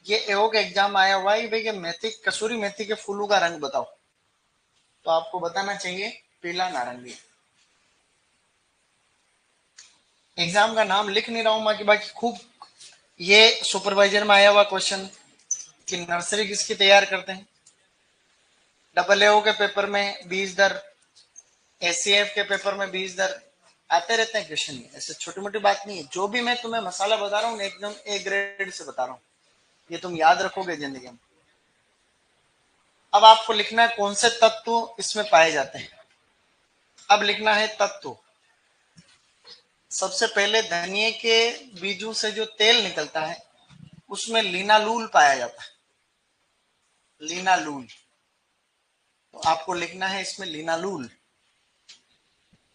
ये एओ के एग्जाम में आया हुआ है कि भाई मेथी, कसूरी मेथी के फूलों का रंग बताओ, तो आपको बताना चाहिए पीला नारंगी। एग्जाम का नाम लिख नहीं रहा हूं बाकी बाकी खूब। ये सुपरवाइजर में आया हुआ क्वेश्चन कि नर्सरी किसकी तैयार करते हैं। डबल एओ के पेपर में 20 दर, एससीएफ के पेपर में 20 दर आते रहते हैं क्वेश्चन। ऐसे छोटी मोटी बात नहीं है, जो भी मैं तुम्हें मसाला बता रहा हूँ एकदम ए ग्रेड से बता रहा हूँ, ये तुम याद रखोगे जिंदगी में। अब आपको लिखना है कौन से तत्व इसमें पाए जाते हैं। अब लिखना है तत्व। सबसे पहले धनिए के बीजों से जो तेल निकलता है उसमें लिनालूल पाया जाता है, लिनालूल। तो आपको लिखना है इसमें लिनालूल।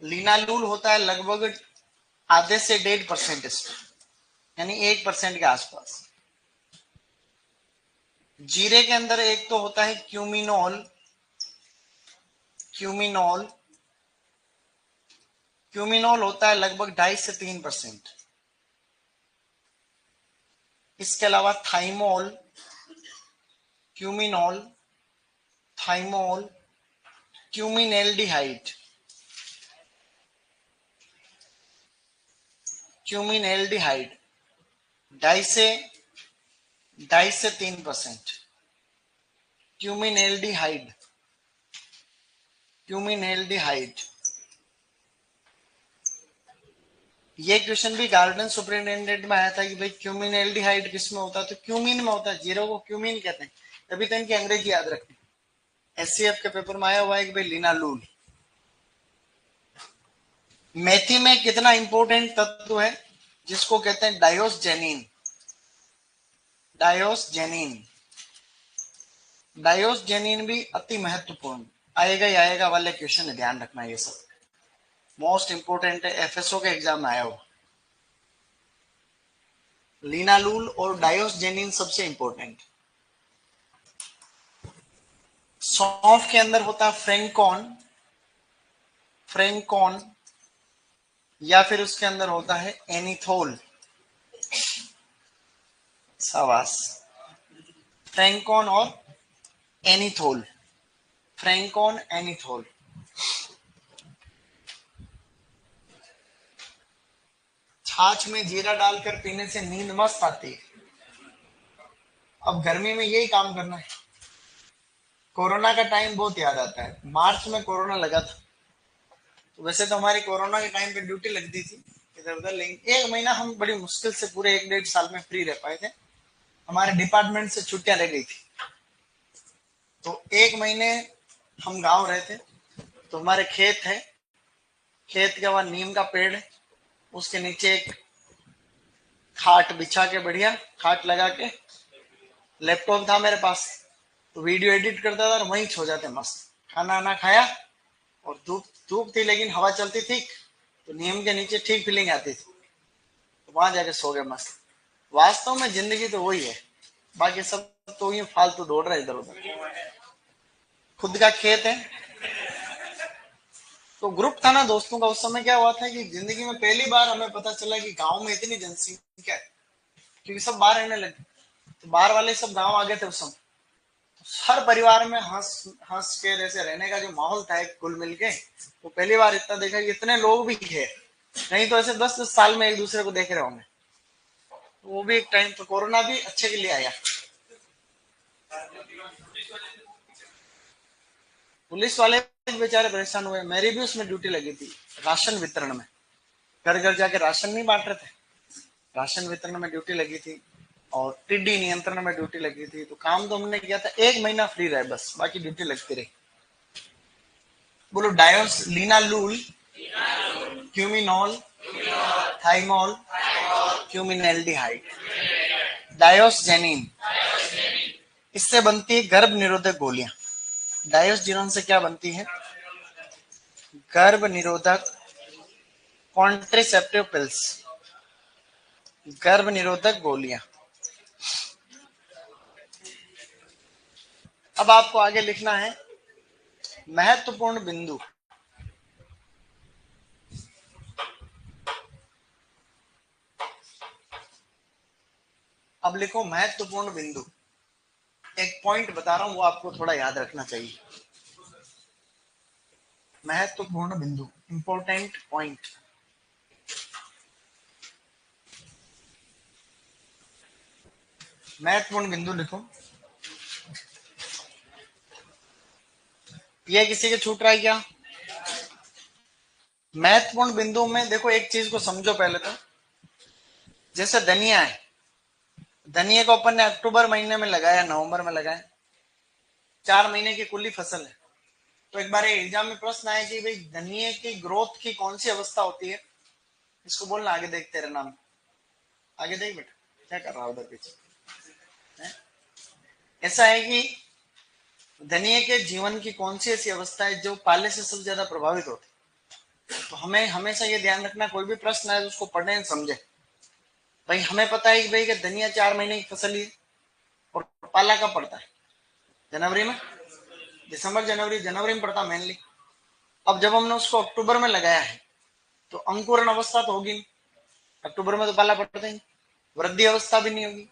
लिनालूल होता है लगभग आधे से 1.5% इसमें, यानी 1% के आसपास। जीरे के अंदर एक तो होता है क्यूमिनोल, क्यूमिनोल, क्यूमिनोल होता है लगभग 2.5 से 3%। इसके अलावा थाइमोल, क्यूमिनोल, थाइमोल, क्यूमिनएल्डिहाइड, क्यूमिनएल्डिहाइड 2.5 से 3%। क्यूमिनएल्डिहाइड, क्यूमिनएल्डिहाइड। ये क्वेश्चन भी गार्डन सुपरिटेंडेंट में आया था कि भाई क्यूमिनएल्डिहाइड किस में होता है, तो क्यूमिन में होता है, जीरो को क्यूमिन कहते हैं, तभी तो इनकी अंग्रेजी याद रखनी। एससीएफ के पेपर में आया हुआ है कि भाई लिनालूल। मेथी में कितना इंपॉर्टेंट तत्व है जिसको कहते हैं डायोसजेनिन, डायोसजेनिन। डायोसजेनिन भी अति महत्वपूर्ण, आएगा ही आएगा वाले क्वेश्चन है, ध्यान रखना। ये सब मोस्ट इंपोर्टेंट है, एफएसओ के एग्जाम में आया हुआ। लिनालूल और डायोसजेनिन सबसे इंपॉर्टेंट। सौंफ के अंदर होता है फ्रेंकॉन, फ्रेंकॉन, या फिर उसके अंदर होता है एनिथोल। सावास। फ्रेंकॉन और एनिथोल, फ्रेंकॉन एनिथोल। छाछ में जीरा डालकर पीने से नींद मस्त आती है। अब गर्मी में यही काम करना है। कोरोना का टाइम बहुत याद आता है, मार्च में कोरोना लगा था, तो वैसे तो हमारी कोरोना के टाइम पे ड्यूटी लगती थी इधर उधर, लेकिन 1 महीना हम बड़ी मुश्किल से पूरे 1 डेढ़ साल में फ्री रह पाए थे। हमारे डिपार्टमेंट से छुट्टियां रह गई थी, तो 1 महीने हम गांव रहे थे। तो हमारे खेत है, खेत के वहां नीम का पेड़ है, उसके नीचे एक खाट बिछा के, बढ़िया खाट लगा के, लैपटॉप था मेरे पास, तो वीडियो एडिट करता था और वहीं सो जाते मस्त। खाना आना खाया, और धूप धूप थी लेकिन हवा चलती थी, तो नीम के नीचे ठीक फीलिंग आती थी, तो वहां जाके सो गए मस्त। वास्तव में जिंदगी तो वही है, बाकी सब तो यूं फालतू दौड़ रहे इधर उधर। खुद का खेत है, तो ग्रुप था ना दोस्तों का। उस समय क्या हुआ था कि जिंदगी में पहली बार हमें पता चला कि गांव में इतनी जनसंख्या है, क्योंकि सब बाहर रहने लगे, तो बाहर वाले सब गांव आ गए थे उस समय। हर परिवार में हंस हंस के जैसे रहने का जो माहौल था एक कुल मिलके, वो पहली बार इतना देखा कि इतने लोग भी है। नहीं तो ऐसे 10-10 साल में एक दूसरे को देख रहे होंगे। तो वो भी एक टाइम, तो कोरोना भी अच्छे के लिए आया। पुलिस वाले बेचारे परेशान हुए, मेरी भी उसमें ड्यूटी लगी थी, राशन वितरण में। घर घर जाके राशन नहीं बांट रहे थे, राशन वितरण में ड्यूटी लगी थी और टिड्डी नियंत्रण में ड्यूटी लगी थी। तो काम तो हमने किया था, 1 महीना फ्री रहे बस, बाकी ड्यूटी लगती रही। बोलो डायोस लिनालूल, क्यूमिनॉल, थाइमोल, क्यूमिनएल्डिहाइड, डायोसजेनिन, इससे बनती है गर्भ निरोधक गोलियां। डायोसजेनिन से क्या बनती है? गर्भ निरोधक कॉन्ट्रेसेप्टिव पिल्स, गर्भ निरोधक गोलियां। अब आपको आगे लिखना है महत्वपूर्ण बिंदु। अब लिखो महत्वपूर्ण बिंदु। एक पॉइंट बता रहा हूं, वो आपको थोड़ा याद रखना चाहिए। महत्वपूर्ण बिंदु, इंपॉर्टेंट पॉइंट। महत्वपूर्ण बिंदु लिखो। ये किसी के छूट रहा है क्या? महत्वपूर्ण बिंदु में देखो, एक चीज को समझो पहले तो। जैसे धनिया है, धनिया को अपन ने अक्टूबर महीने में लगाया, नवंबर में लगाया, 4 महीने की कुल फसल है। तो एक बार एग्जाम में प्रश्न आया कि भाई धनिया की ग्रोथ की कौन सी अवस्था होती है, इसको बोलना आगे देख, तेरे नाम आगे देख बेटा, क्या कर रहा है उधर पीछे है? ऐसा है कि धनिया के जीवन की कौन सी ऐसी अवस्था है जो पाले से सबसे ज्यादा प्रभावित होती है। तो हमें हमेशा ये ध्यान रखना, कोई भी प्रश्न आए तो उसको पढ़े समझे। भाई हमें पता है कि भाई कि धनिया 4 महीने की फसल है और पाला कब पड़ता है? जनवरी में, दिसंबर जनवरी, जनवरी में पड़ता मेनली। अब जब हमने उसको अक्टूबर में लगाया है तो अंकुरण अवस्था तो होगी नहीं, अक्टूबर में तो पाला पड़ता ही, वृद्धि अवस्था भी नहीं होगी,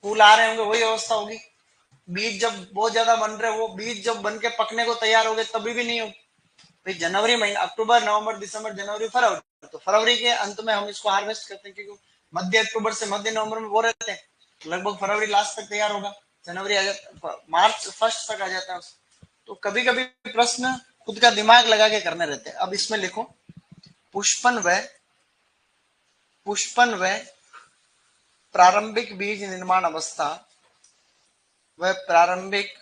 फूल आ रहे होंगे वही अवस्था होगी, बीज जब बहुत ज्यादा बन रहे वो बीज जब बन के पकने को तैयार हो गए तभी भी नहीं होगी। भाई जनवरी महीना, अक्टूबर नवंबर दिसंबर जनवरी फरवरी, तो फरवरी के अंत में हम इसको हार्वेस्ट करते हैं, क्योंकि मध्य अक्टूबर से मध्य नवंबर में वो रहते हैं, लगभग फरवरी लास्ट तक तैयार होगा, जनवरी आ जाता, मार्च फर्स्ट तक आ जाता है। तो कभी कभी प्रश्न खुद का दिमाग लगा के करने रहते हैं। अब इसमें लिखो पुष्पन व प्रारंभिक बीज निर्माण अवस्था व प्रारंभिक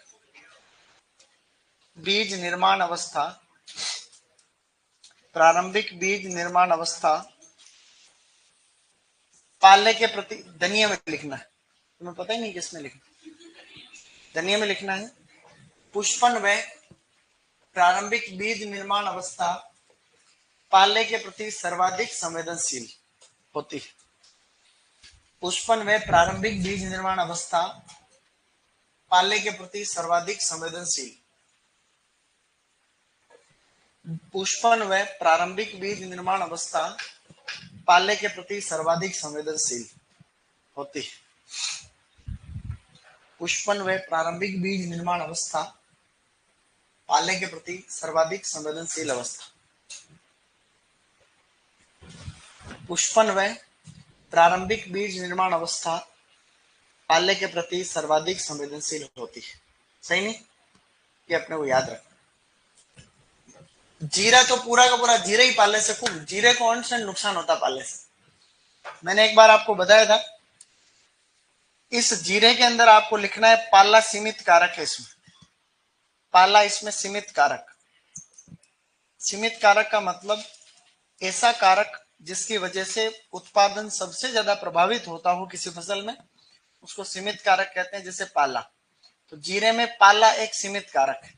बीज निर्माण अवस्था, प्रारंभिक बीज निर्माण अवस्था पाले के प्रति, धनिया में लिखना है, तुम्हें पता ही नहीं किसमें लिखना, धनिया में लिखना है। पुष्पन व प्रारंभिक बीज निर्माण अवस्था पाले के प्रति सर्वाधिक संवेदनशील होती है। पुष्पन व प्रारंभिक बीज निर्माण अवस्था पाले के प्रति सर्वाधिक संवेदनशील, पुष्पन व प्रारंभिक बीज निर्माण अवस्था पाले के प्रति सर्वाधिक संवेदनशील होती है। पुष्पन व प्रारंभिक बीज निर्माण अवस्था पाले के प्रति सर्वाधिक संवेदनशील अवस्था, पुष्पन व प्रारंभिक बीज निर्माण अवस्था पाले के प्रति सर्वाधिक संवेदनशील होती है। सही नहीं? ये अपने को याद रखना। जीरा तो पूरा का पूरा जीरा ही पाले से, खूब जीरे को अंश नुकसान होता पाले से। मैंने एक बार आपको बताया था, इस जीरे के अंदर आपको लिखना है पाला सीमित कारक है। इसमें पाला, इसमें सीमित कारक। सीमित कारक का मतलब ऐसा कारक जिसकी वजह से उत्पादन सबसे ज्यादा प्रभावित होता हो किसी फसल में, उसको सीमित कारक कहते हैं, जैसे पाला। तो जीरे में पाला एक सीमित कारक है।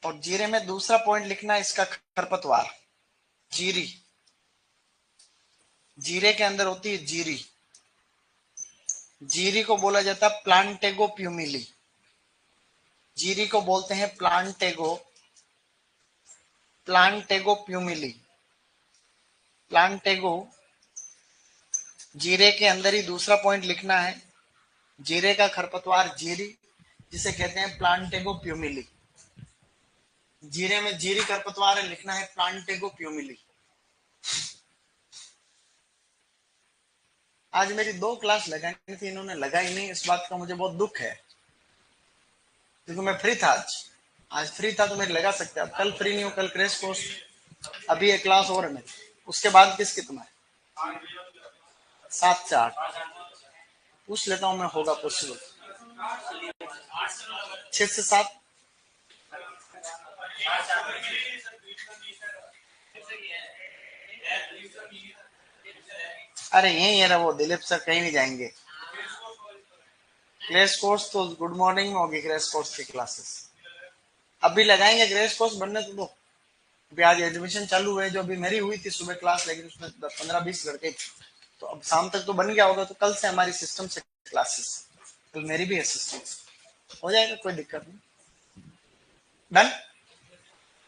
और जीरे में दूसरा पॉइंट लिखना है इसका खरपतवार, जीरी। जीरे के अंदर होती है जीरी, जीरी को बोला जाता है प्लांटेगो प्यूमिली, जीरी को बोलते हैं प्लांटेगो प्यूमिली, प्लांटेगो। जीरे के अंदर ही दूसरा पॉइंट लिखना है, जीरे का खरपतवार जीरी, जिसे कहते हैं प्लांटेगो प्यूमिली। जीरे में जीरी खरपतवार है, लिखना है प्लांटेगो प्यूमिली। आज मेरी 2 क्लास लगानी थी, इन्होंने लगाई नहीं, इस बात का मुझे बहुत दुख है, क्योंकि मैं फ्री था। आज फ्री था तो मेरे लगा सकते, अब कल फ्री नहीं हूँ, कल क्रैश कोर्स, अभी एक क्लास और है, उसके बाद किसकी तुम्हारी। 7 से 8 पूछ लेता हूँ मैं, होगा पॉसिबल। 6 से 7। अरे यही है ना वो, दिलीप सर कहीं नहीं जाएंगे। क्रेश कोर्स तो गुड मॉर्निंग में होगी, क्रेश कोर्स की क्लासेस अभी लगाएंगे। क्रेश कोर्स बनने तो दो, अभी आज एडमिशन चालू हुए। जो अभी मेरी हुई थी सुबह क्लास, लेकिन उसमें 15-20 लड़के थे, तो अब शाम तक तो बन गया होगा। तो कल से हमारी सिस्टम से क्लासेस, कल मेरी भी असिस्टेंट हो जाएगा, कोई दिक्कत नहीं। डन।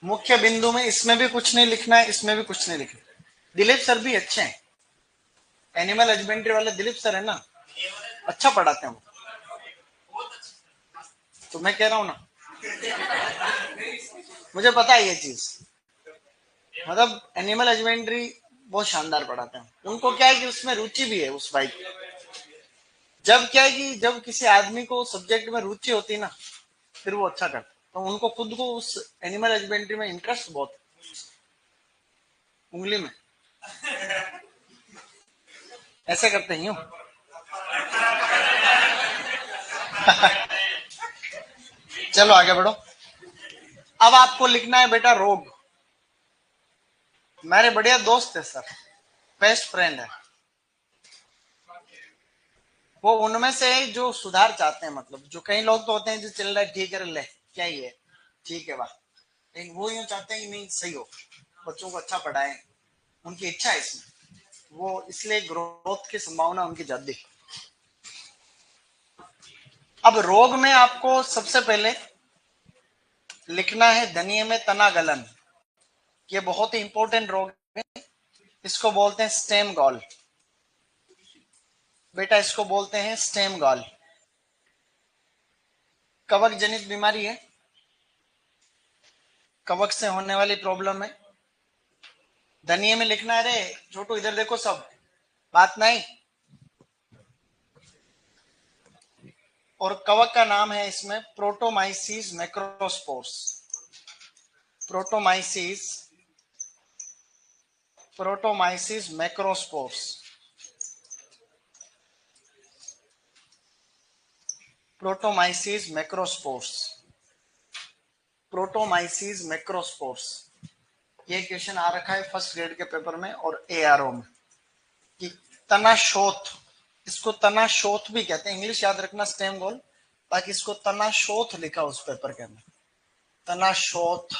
मुख्य बिंदु में इसमें भी कुछ नहीं लिखना है, इसमें भी कुछ नहीं लिखना है। दिलीप सर भी अच्छे हैं, एनिमल हस्बेंड्री वाले दिलीप सर है ना, अच्छा पढ़ाते हैं वो। तो मैं कह रहा हूँ ना, मुझे पता है ये चीज। मतलब एनिमल हस्बेंड्री बहुत शानदार पढ़ाते हैं। उनको क्या है कि उसमें रुचि भी है उस भाई की। जब क्या है कि जब किसी आदमी को सब्जेक्ट में रुचि होती है ना, फिर वो अच्छा करता है। तो उनको खुद को उस एनिमल हस्बेंड्री में इंटरेस्ट बहुत है, उंगली में ऐसे करते ही हूँ। चलो आगे बढ़ो। अब आपको लिखना है बेटा रोग। मेरे बढ़िया दोस्त है सर, बेस्ट फ्रेंड है वो। उनमें से जो सुधार चाहते हैं, मतलब जो कई लोग तो होते हैं जो चल रहा है ठीक है, ले क्या ही है, ठीक है वाह, लेकिन वो यूं चाहते हैं कि नहीं सही हो, बच्चों को अच्छा पढ़ाएं, उनकी इच्छा है इसमें, वो इसलिए ग्रोथ की संभावना उनकी ज्यादा। अब रोग में आपको सबसे पहले लिखना है धनिये में तना गलन। ये बहुत ही इंपॉर्टेंट रोग है, इसको बोलते हैं स्टेम गॉल। बेटा इसको बोलते हैं स्टेम गॉल, कवक जनित बीमारी है, कवक से होने वाली प्रॉब्लम है। धनिये में लिखना है रे छोटू, इधर देखो सब, बात नहीं। और कवक का नाम है इसमें प्रोटोमाइसिस macrosporus. प्रोटोमाइसिस, प्रोटोमाइसिस macrosporus, Protomyces macrosporus, Protomyces मैक्रोस्पोर्स। ये क्वेश्चन आ रखा है फर्स्ट ग्रेड के पेपर में और एआरओ में कि तनाशोथ, इसको तनाशोथ भी कहते हैं, इंग्लिश याद रखना स्टेम गोल, बाकी इसको तनाशोथ लिखा उस पेपर के अंदर, तनाशोथ,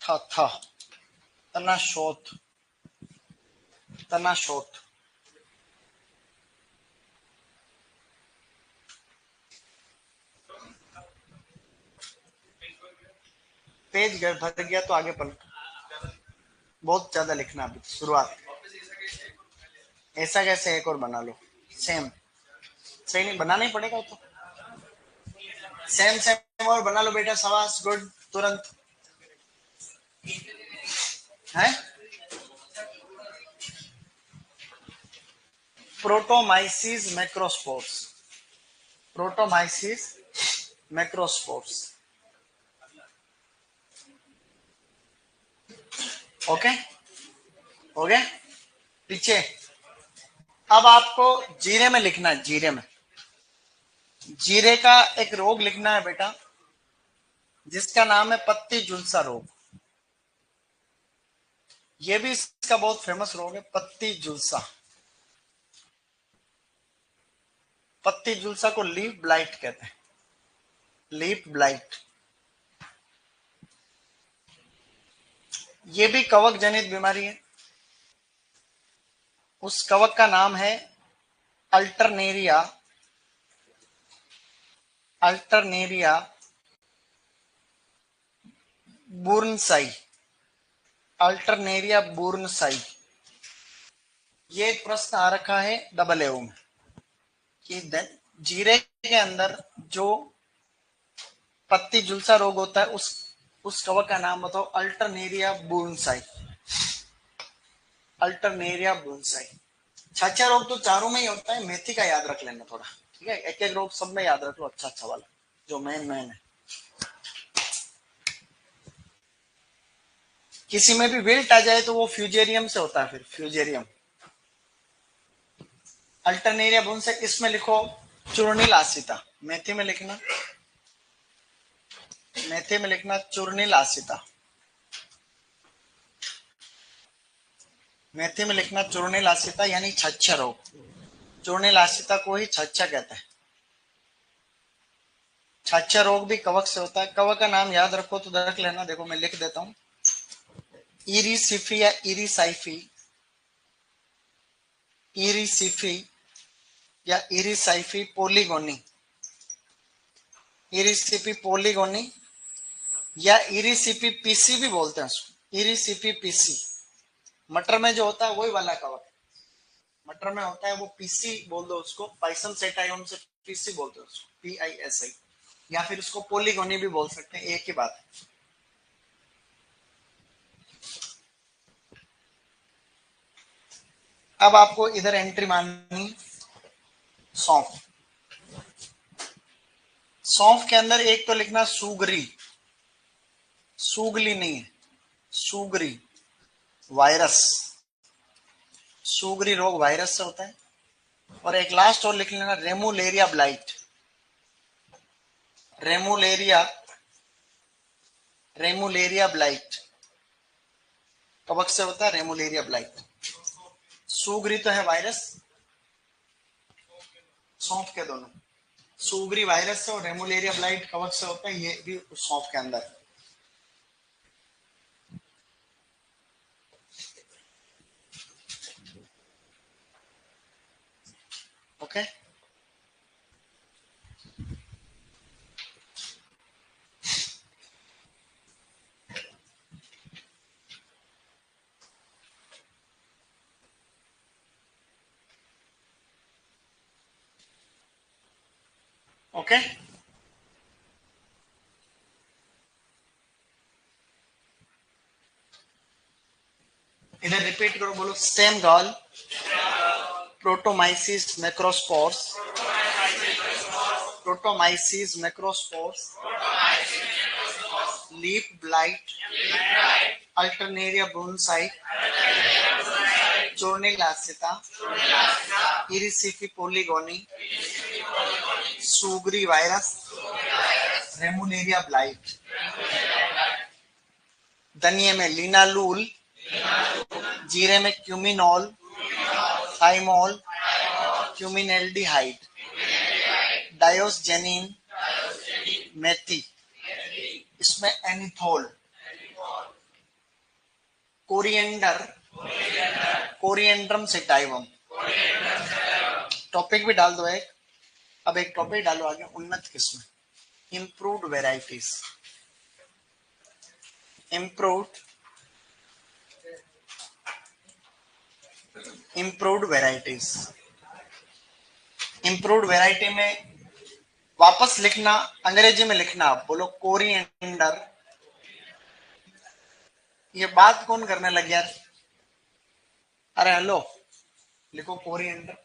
था तनाशोथ, तनाशोथ। पेज भर गया तो आगे पलट, बहुत ज्यादा लिखना अभी शुरुआत। ऐसा कैसे, एक और बना लो सेम, सही नहीं बनाना ही पड़ेगा तो, सेम सेम और बना लो बेटा, सवास गुड तुरंत है। प्रोटोमाइसिस मैक्रोस्पोर्स, प्रोटोमाइसिस मैक्रोस्पोर्स। ओके हो गया। पीछे अब आपको जीरे में लिखना है, जीरे में, जीरे का एक रोग लिखना है बेटा जिसका नाम है पत्ती झुलसा रोग। ये भी इसका बहुत फेमस रोग है, पत्ती झुलसा। पत्ती झुलसा को लीफ ब्लाइट कहते हैं, लीफ ब्लाइट। ये भी कवक जनित बीमारी है। उस कवक का नाम है अल्टरनेरिया, अल्टरनेरिया बुर्नसाई, अल्टरनेरिया बुर्नसाई। ये एक प्रश्न आ रखा है डबल एओ में कि जीरे के अंदर जो पत्ती झुलसा रोग होता है उस कवक का नाम बताओ। Alternaria बुर्नसाई, Alternaria बुर्नसाई। छाछा रोग तो चारों में ही होता है, मेथी का याद रख लेना थोड़ा, ठीक है। एक एक रोग सब में याद रख लो, अच्छा अच्छा वाला जो मेन मेन है। किसी में भी विल्ट आ जाए तो वो फ्यूजेरियम से होता है, फिर फ्यूजेरियम, अल्टरनेरिया बुंस है, इसमें लिखो चूर्णिल आसिता। मेथी में लिखना, मेथी में लिखना चूर्णिल आसिता। मेथी में लिखना चूर्णिल आसिता यानी छच्छा रोग। चूर्णिल आसिता को ही छच्छा कहते हैं। छच्छा रोग भी कवक से होता है। कवक का नाम याद रखो तो रख लेना, देखो मैं लिख देता हूं, इरिसिफी या इरिसाइफी, इरिसिफी या इरिसाइफी पोलीगोनी, इरिसिफी पोलीगोनी या इरिसिफी पीसी भी बोलते हैं उसको, इरिसिफी पीसी। मटर में जो होता है वही वाला कवक, मटर में होता है वो पीसी बोल दो उसको, पाइसम सेटाइम से पीसी बोलते हैं उसको, PISI, या फिर उसको पोलीगोनी भी बोल सकते हैं, एक ही बात है। अब आपको इधर एंट्री माननी सौंफ। सौंफ के अंदर एक तो लिखना सुगरी, सुगली नहीं है, सुगरी वायरस, सुगरी रोग वायरस से होता है। और एक लास्ट और लिख लेना रेमुलेरिया ब्लाइट, रेमुलेरिया, रेमुलेरिया ब्लाइट कवक से होता है, रेमुलेरिया ब्लाइट। सुगरी तो है वायरस, सौंफ के दोनों, सुगरी वायरस से और रेमुलेरिया ब्लाइट कवक से होता है, ये भी सौंफ के अंदर। Okay okay. इधर रिपीट करो, बोलो stem gall, Protomyces macrosporus, Protomyces macrosporus, leaf blight, Alternaria burnsii, चोर्निल आसिता, Erysiphe Polygoni, Sugri virus, रेमुलेरिया blight. धनिये में लिनालूल, जीरे में क्यूमिनॉल, थाइमोल, क्यूमिनएल्डिहाइड, डायोसजेनिन, मेथी, इसमें एनिथोल, कोरिएंडर, कोरिएंड्रम सेटाइवम। टॉपिक भी डाल दो एक, अब एक टॉपिक डालो आगे, उन्नत किस्म, improved varieties, improved, improved varieties. Improved variety में वापस लिखना, अंग्रेजी में लिखना, आप बोलो कोरिएंडर। ये बात कौन करने लग गया? अरे हेलो, लिखो कोरिएंडर,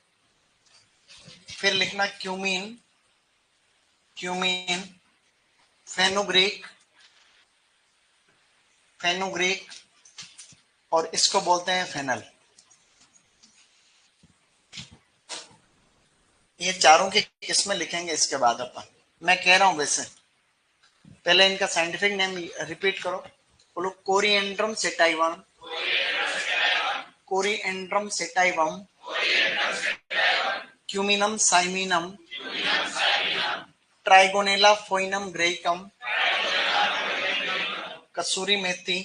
फिर लिखना क्यूमीन, क्यूमीन, फेनुग्रीक, फेनुग्रीक, और इसको बोलते हैं फेनल। ये चारों की किस्में लिखेंगे इसके बाद अपन। मैं कह रहा हूं वैसे, पहले इनका साइंटिफिक नेम रिपीट करो, बोलो coriandrum sativum, coriandrum sativum, क्यूमिनम साइमिनम, Trigonella फोइनम ग्रेइकम, कसूरी मेथी,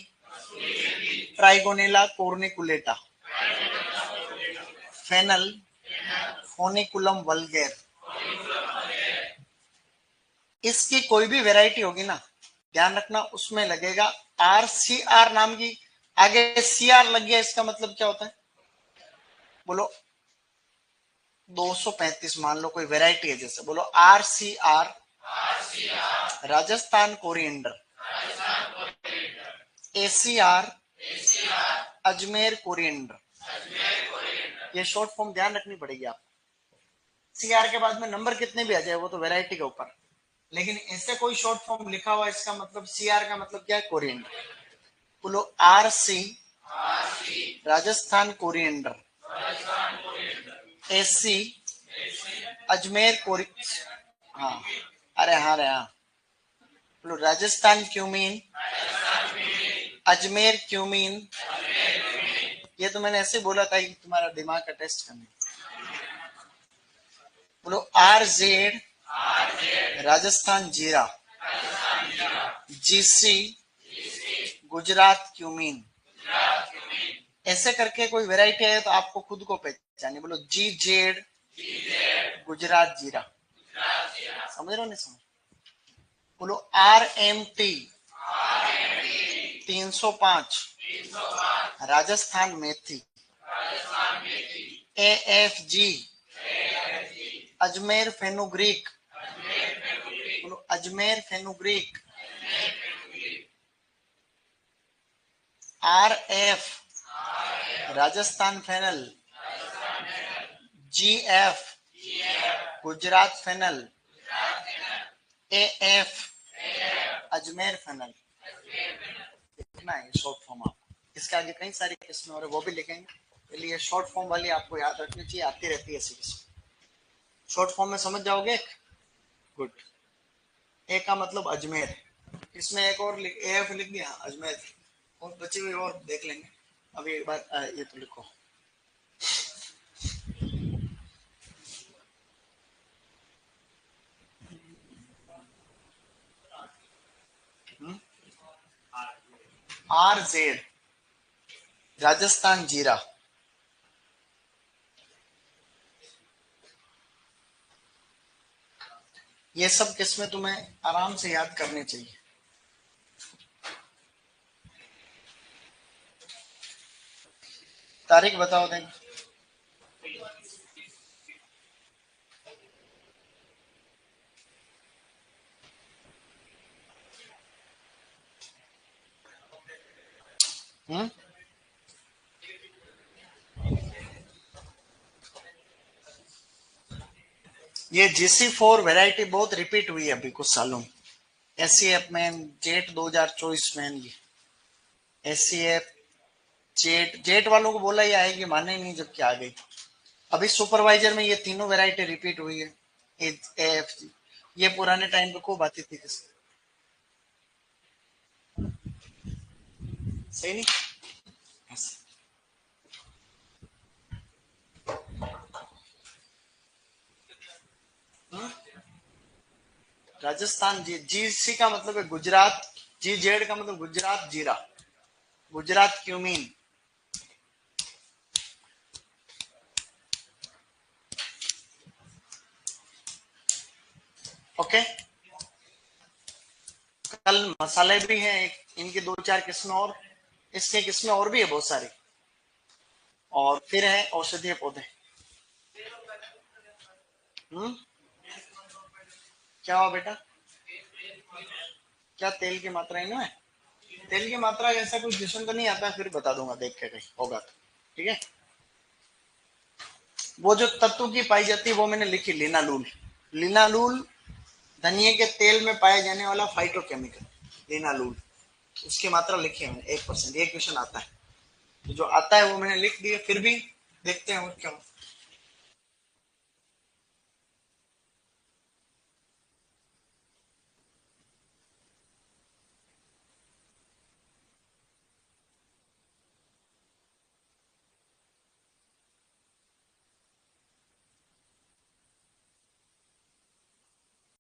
ट्राइगोनेला कोर्निकुलेटा, फेनल, फोनिकुलम वल्गेर। इसकी कोई भी वैरायटी होगी ना, ध्यान रखना उसमें लगेगा RCR नाम की, आगे CR लग गया, इसका मतलब क्या होता है? बोलो 235 मान लो कोई वैरायटी है, जैसे बोलो RCR, Rajasthan coriander, ACR, Ajmer coriander. ये शॉर्ट फॉर्म ध्यान रखनी पड़ेगी आप। CR के बाद में नंबर कितने भी आ जाए वो तो वैरायटी के ऊपर, लेकिन ऐसे कोई शॉर्ट फॉर्म लिखा हुआ इसका मतलब CR का मतलब क्या है? कोरिएंडर। बोलो RC, Rajasthan coriander, AC Ajmer कोरी, हाँ, अरे हाँ रे हाँ, बोलो राजस्थान क्यूमीन, अजमेर क्यूमीन। ये तो मैंने ऐसे बोला था कि तुम्हारा दिमाग का टेस्ट करने। बोलो आर जेड राजस्थान जीरा, जीसी गुजरात क्यूमीन। ऐसे करके कोई वैरायटी है तो आपको खुद को पहचानिए। बोलो जी जेड गुजरात जीरा, समझ रहे हो नहीं समझ? बोलो R M T 305 Rajasthan methi, A F G Ajmer fenugreek, बोलो Ajmer fenugreek. R F Rajasthan fennel, G F Gujarat fennel, A F Ajmer fennel. लिखना है शॉर्ट फॉर्म आपको, इसके आगे कई सारी किस्में और वो भी लिखेंगे, इसलिए शॉर्ट फॉर्म वाली आपको याद रखनी चाहिए, आती रहती है ऐसी किस्म। शॉर्ट फॉर्म में समझ जाओगे? गुड। ए का मतलब अजमेर, इसमें एक और ए एफ लिख दिया अजमेर, और बची हुई और देख लेंगे। अभी एक बार ये तो लिखो, आर जेड राजस्थान जीरा, ये सब किस्में तुम्हें आराम से याद करनी चाहिए। तारीख बताओ देंगे। हम्म, ये GC4 वैरायटी बहुत रिपीट हुई है अभी कुछ सालों में। SCF में जेट 2024 में ये SCF जेट, जेट वालों को बोला ये आएगी, माने नहीं जबकि आ गई। अभी सुपरवाइजर में ये तीनों वैरायटी रिपीट हुई है। AFG ये पुराने टाइम पे खूब आती थी किस, सही नहीं ऐसे। राजस्थान जी, GC का मतलब है गुजरात, जी जेड का मतलब गुजरात जीरा, गुजरात क्यूमीन। ओके, कल मसाले भी हैं इनकी दो चार किस्में, और इसके किस्में और भी है बहुत सारी, और फिर है औषधीय पौधे। क्या हुआ बेटा? क्या तेल की मात्रा इनमें? तेल की मात्रा ऐसा कुछ डिस्कशन तो नहीं आता, फिर बता दूंगा देख के कहीं होगा तो, ठीक है। वो जो तत्व की पाई जाती है वो मैंने लिखी, लिनालूल। लिनालूल धनिए के तेल में पाया जाने वाला फाइटोकेमिकल लिनालूल, उसकी मात्रा लिखी है मैंने 1%। ये क्वेश्चन आता है, तो जो आता है वो मैंने लिख दिया, फिर भी देखते हैं और क्या।